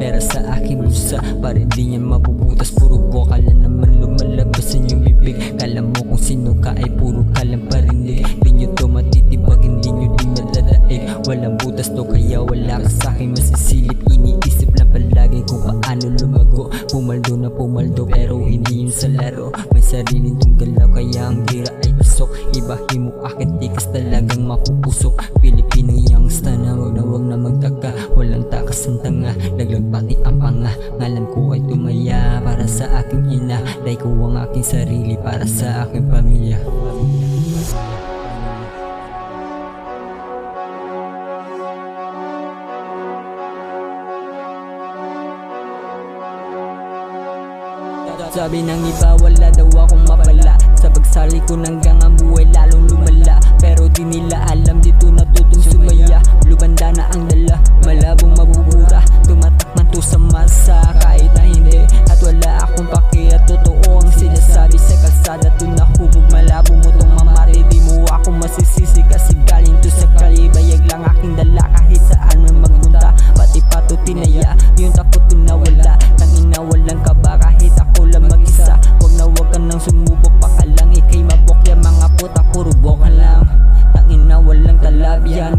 pera sa aking bulsa para di niya mapuputas. Puro bokala naman lumalabas sa inyong bibig. Kala mo kung sino ka ay puro ka lang parinig. Di nyo to matitibag, hindi nyo di malalaig. Walang butas to kaya wala ka sa'kin masisilip. Iniisip lang palagi kung paano lumago. Pumaldo na pumaldo pero hindi yun sa laro. May sariling tong galaw kaya ang gira ay pasok. Ibahin mo akin tikas talagang mapupusok. Pilipinang youngster na wag na magtaka. Walang takas ang tanga, laglag pati ang panga. Ngalan ko ay tumaya para sa aking ina. Day ko ang aking sarili para sa aking pamilya. Sabi ng iba wala daw akong mapala. Sa pagsali ko hanggang ang buhay lalong lumala. Pero di nila alam dito natutong sumaya. Lubanda na ang dala, malabong mabubura. Tumatak man to sa masa kahit na hindi. At wala akong paki at totoo ang sinasabi. Sa kalsada to nahubog, malabo mo tong mamari. Di mo ako masisisi kasi galing to sa kalibayag lang aking dala. Kahit saan man magpunta, pati pato tinaya. Yung takot to nawala, tangina walang kaba. Kahit ako lang mag-isa, wag ka nang sumubok. Baka lang ikay mabok, yung mga puta puro boka lang. Tangina walang talab yan.